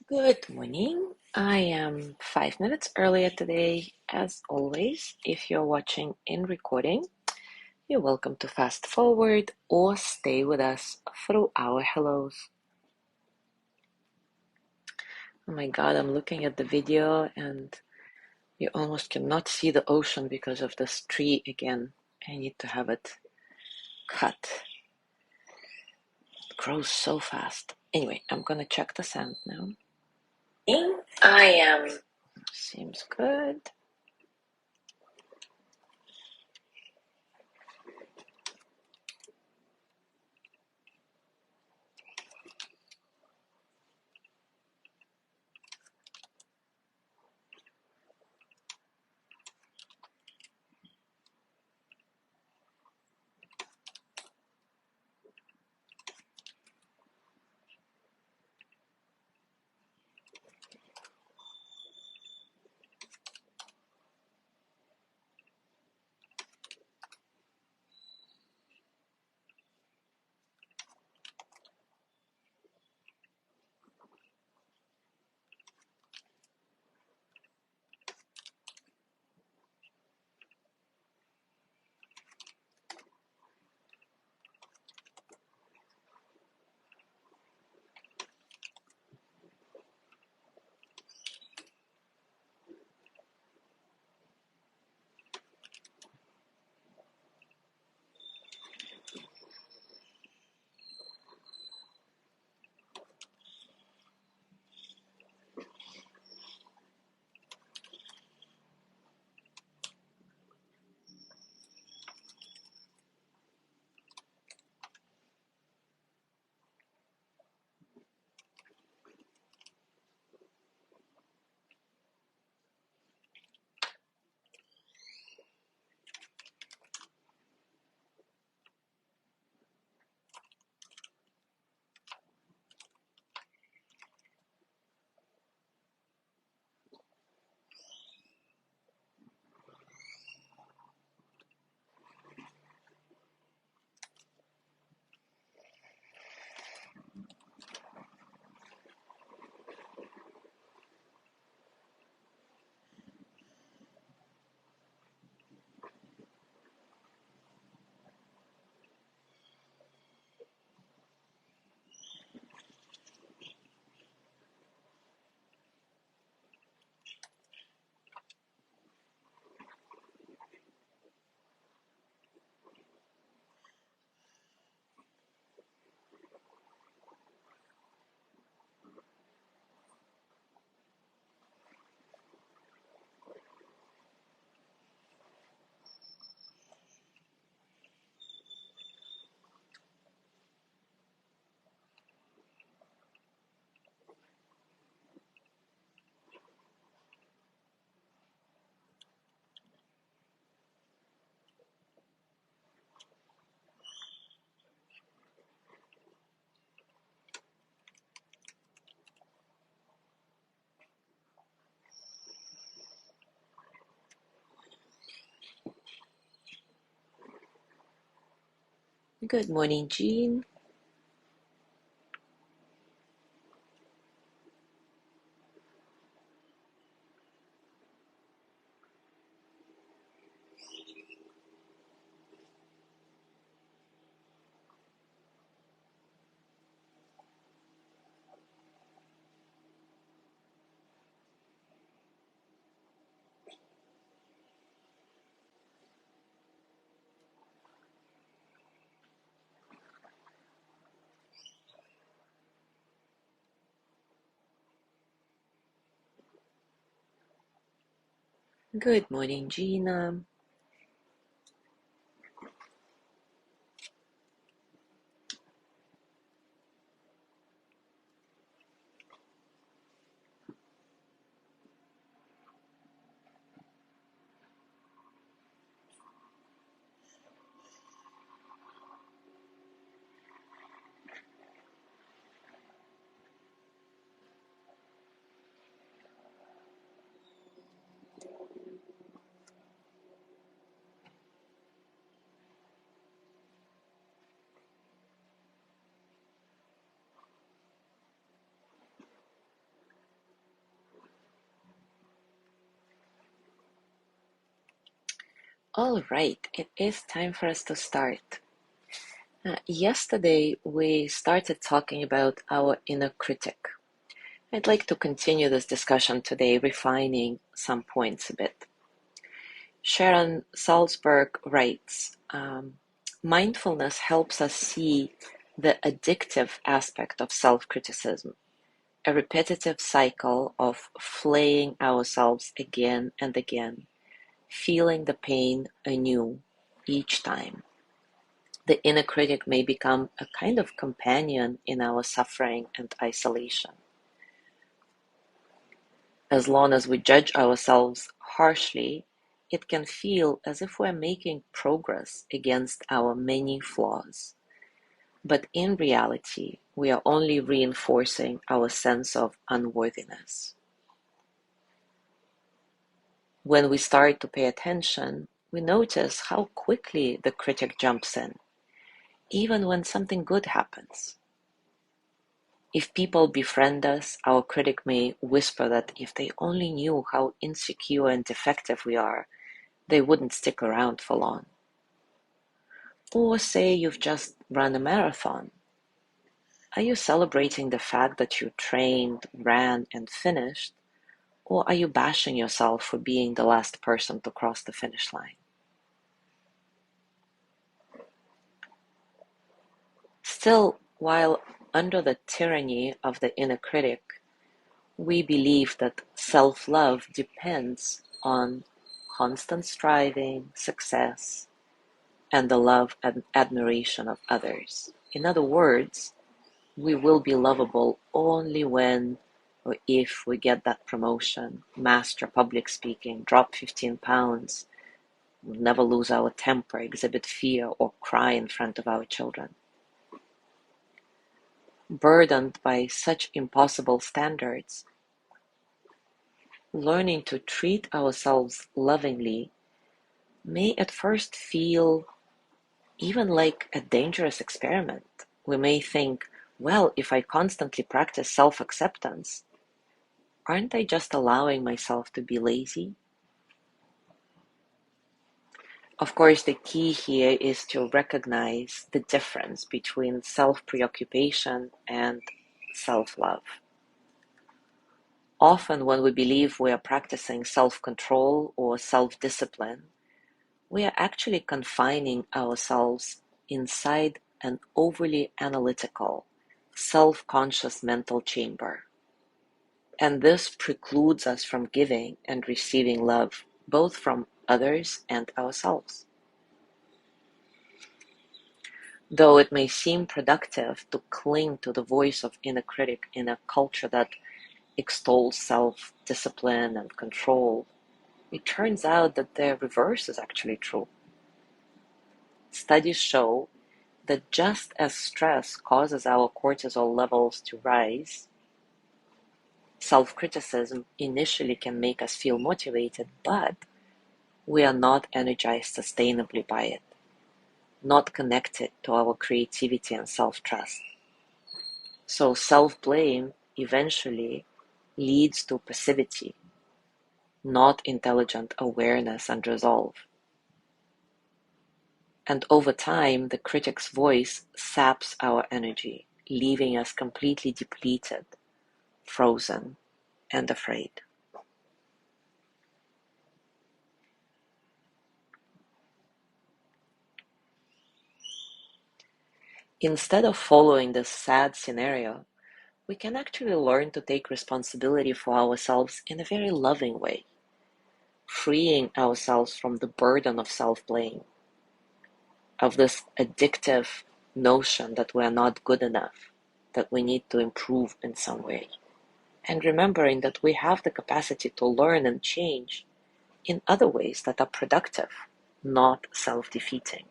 Good morning. I am 5 minutes earlier today. As always, if you're watching in recording, you're welcome to fast forward or stay with us through our hellos. Oh my God, I'm looking at the video and you almost cannot see the ocean because of this tree again. I need to have it cut. It grows so fast. Anyway, I'm gonna check the sound now. I am. Seems good. Good morning, Jean. Good morning, Gina. All right, it is time for us to start. Yesterday, we started talking about our inner critic. I'd like to continue this discussion today, refining some points a bit. Sharon Salzberg writes, mindfulness helps us see the addictive aspect of self-criticism, a repetitive cycle of flaying ourselves again and again, feeling the pain anew each time. The inner critic may become a kind of companion in our suffering and isolation. As long as we judge ourselves harshly, it can feel as if we're making progress against our many flaws. But in reality, we are only reinforcing our sense of unworthiness. When we start to pay attention, we notice how quickly the critic jumps in, even when something good happens. If people befriend us, our critic may whisper that if they only knew how insecure and defective we are, they wouldn't stick around for long. Or say you've just run a marathon. Are you celebrating the fact that you trained, ran, and finished? Or are you bashing yourself for being the last person to cross the finish line? Still, while under the tyranny of the inner critic, we believe that self-love depends on constant striving, success, and the love and admiration of others. In other words, we will be lovable only when or if we get that promotion, master public speaking, drop 15 pounds, never lose our temper, exhibit fear, or cry in front of our children. Burdened by such impossible standards, learning to treat ourselves lovingly may at first feel even like a dangerous experiment. We may think, well, if I constantly practice self-acceptance, aren't I just allowing myself to be lazy? Of course, the key here is to recognize the difference between self-preoccupation and self-love. Often when we believe we are practicing self-control or self-discipline, we are actually confining ourselves inside an overly analytical, self-conscious mental chamber. And this precludes us from giving and receiving love, both from others and ourselves. Though it may seem productive to cling to the voice of inner critic in a culture that extols self-discipline and control, it turns out that the reverse is actually true. Studies show that just as stress causes our cortisol levels to rise, self-criticism initially can make us feel motivated, but we are not energized sustainably by it, not connected to our creativity and self-trust. So self-blame eventually leads to passivity, not intelligent awareness and resolve. And over time, the critic's voice saps our energy, leaving us completely depleted, frozen, and afraid. Instead of following this sad scenario, we can actually learn to take responsibility for ourselves in a very loving way, freeing ourselves from the burden of self-blame, of this addictive notion that we are not good enough, that we need to improve in some way, and remembering that we have the capacity to learn and change in other ways that are productive, not self-defeating.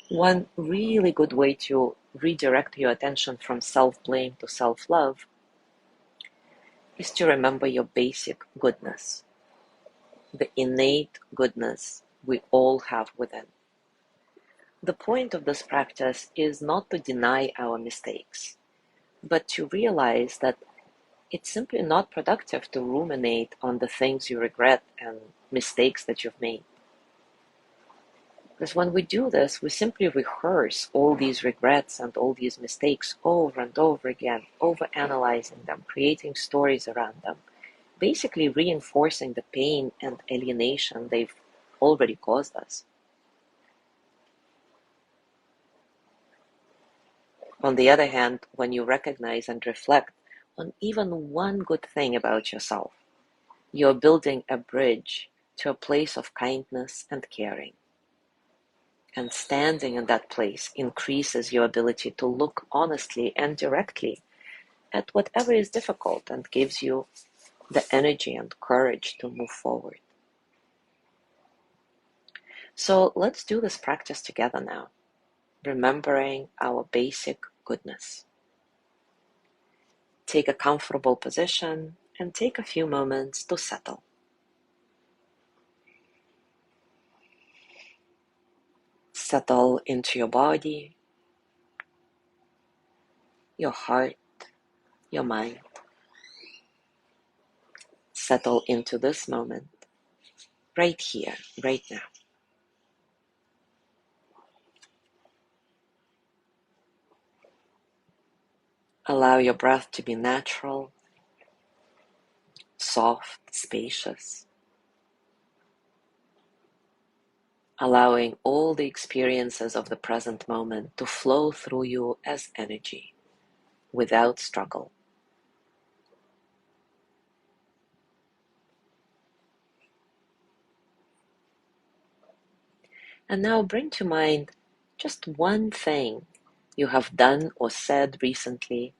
One really good way to redirect your attention from self-blame to self-love is to remember your basic goodness, the innate goodness we all have within. The point of this practice is not to deny our mistakes, but to realize that it's simply not productive to ruminate on the things you regret and mistakes that you've made. Because when we do this, we simply rehearse all these regrets and all these mistakes over and over again, over-analyzing them, creating stories around them, basically reinforcing the pain and alienation they've already caused us. On the other hand, when you recognize and reflect on even one good thing about yourself, you're building a bridge to a place of kindness and caring. And standing in that place increases your ability to look honestly and directly at whatever is difficult and gives you the energy and courage to move forward. So let's do this practice together now, remembering our basic goodness. Take a comfortable position and take a few moments to settle. Settle into your body, your heart, your mind. Settle into this moment, right here, right now. Allow your breath to be natural, soft, spacious, allowing all the experiences of the present moment to flow through you as energy, without struggle. And now bring to mind just one thing you have done or said recently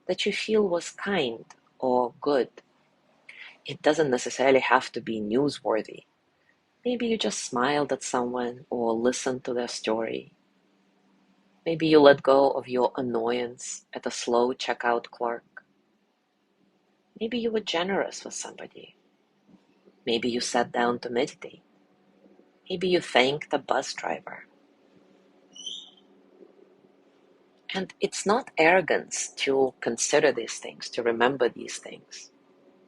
that you feel was kind or good. It doesn't necessarily have to be newsworthy. Maybe you just smiled at someone or listened to their story. Maybe you let go of your annoyance at a slow checkout clerk. Maybe you were generous with somebody. Maybe you sat down to meditate. Maybe you thanked a bus driver. And it's not arrogance to consider these things, to remember these things.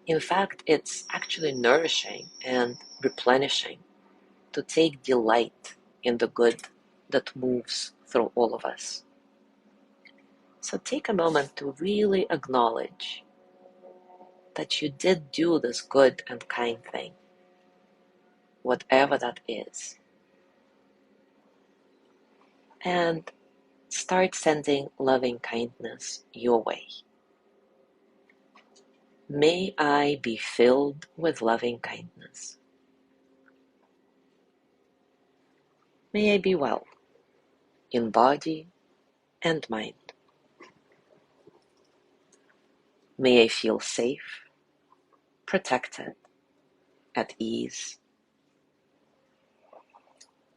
In fact, it's actually nourishing and replenishing to take delight in the good that moves through all of us. So take a moment to really acknowledge that you did do this good and kind thing, whatever that is. And start sending loving kindness your way. May I be filled with loving kindness. May I be well in body and mind. May I feel safe, protected, at ease.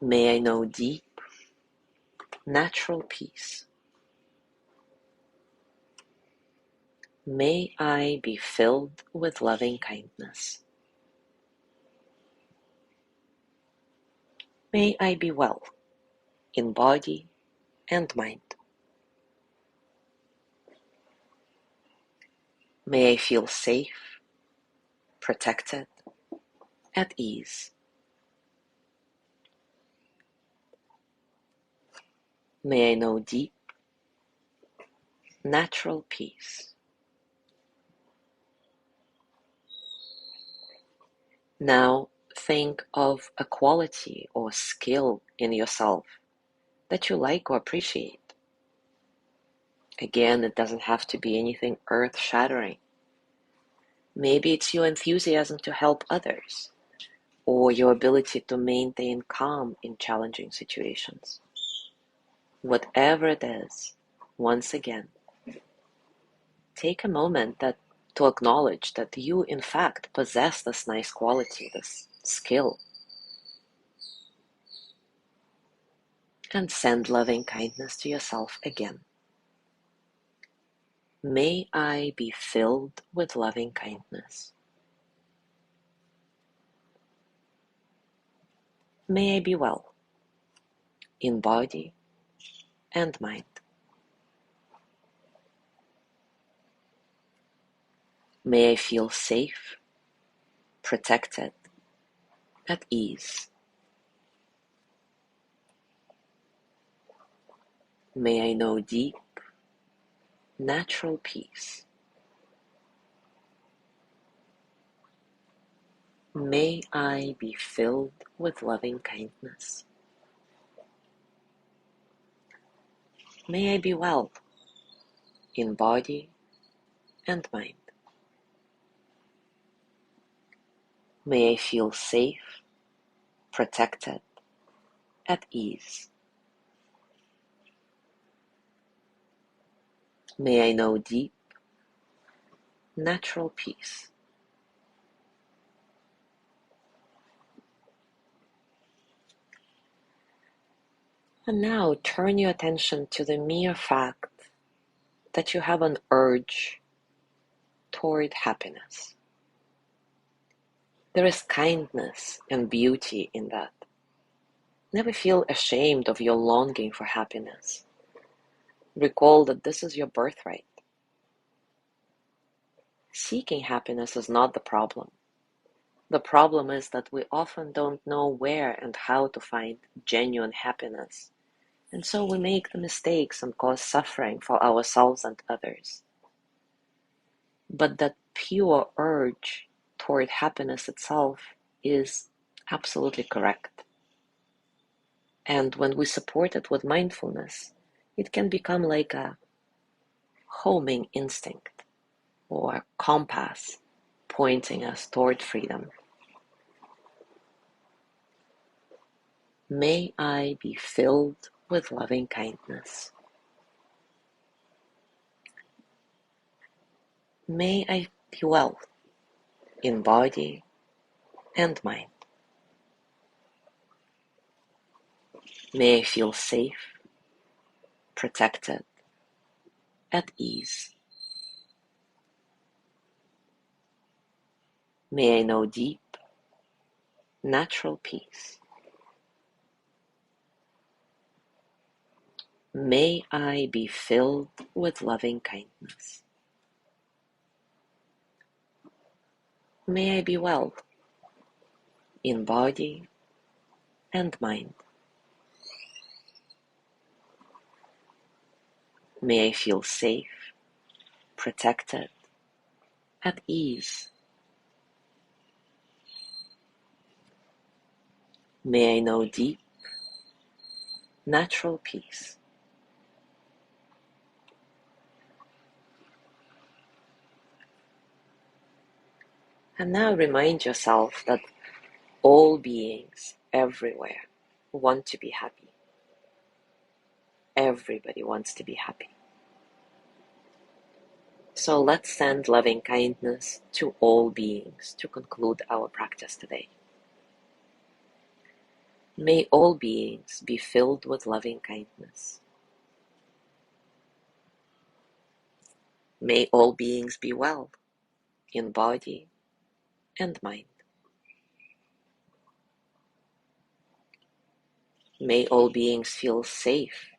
May I know deep, natural peace. May I be filled with loving kindness. May I be well in body and mind. May I feel safe, protected, at ease. May I know deep, natural peace. Now think of a quality or skill in yourself that you like or appreciate. Again, it doesn't have to be anything earth-shattering. Maybe it's your enthusiasm to help others, or your ability to maintain calm in challenging situations. Whatever it is, once again, take a moment to acknowledge that you, in fact, possess this nice quality, this skill, and send loving kindness to yourself again. May I be filled with loving kindness. May I be well in body and mind. May I feel safe, protected, at ease. May I know deep, natural peace. May I be filled with loving kindness. May I be well in body and mind. May I feel safe, protected, at ease. May I know deep, natural peace. And now turn your attention to the mere fact that you have an urge toward happiness. There is kindness and beauty in that. Never feel ashamed of your longing for happiness. Recall that this is your birthright. Seeking happiness is not the problem. The problem is that we often don't know where and how to find genuine happiness, and so we make the mistakes and cause suffering for ourselves and others. But that pure urge toward happiness itself is absolutely correct. And when we support it with mindfulness, it can become like a homing instinct or a compass pointing us toward freedom. May I be filled with loving kindness. May I be well in body and mind. May I feel safe, protected, at ease. May I know deep, natural peace. May I be filled with loving kindness. May I be well in body and mind. May I feel safe, protected, at ease. May I know deep, natural peace. And now remind yourself that all beings everywhere want to be happy. Everybody wants to be happy. So let's send loving kindness to all beings to conclude our practice today. May all beings be filled with loving kindness. May all beings be well in body and mind. May all beings feel safe,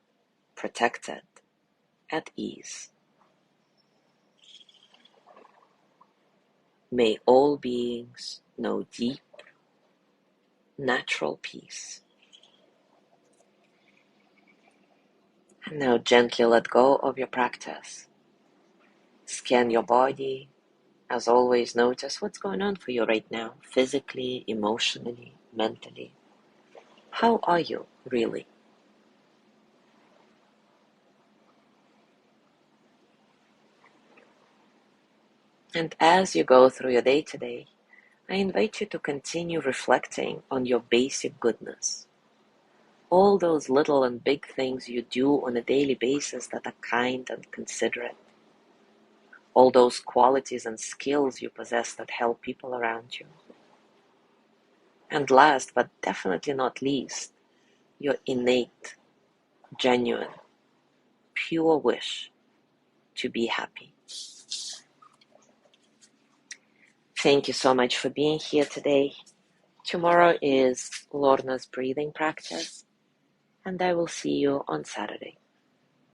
protected, at ease. May all beings know deep, natural peace. And now gently let go of your practice. Scan your body. As always, notice what's going on for you right now, physically, emotionally, mentally. How are you, really? And as you go through your day today, I invite you to continue reflecting on your basic goodness. All those little and big things you do on a daily basis that are kind and considerate. All those qualities and skills you possess that help people around you. And last, but definitely not least, your innate, genuine, pure wish to be happy. Thank you so much for being here today. Tomorrow is Lorna's breathing practice, and I will see you on Saturday.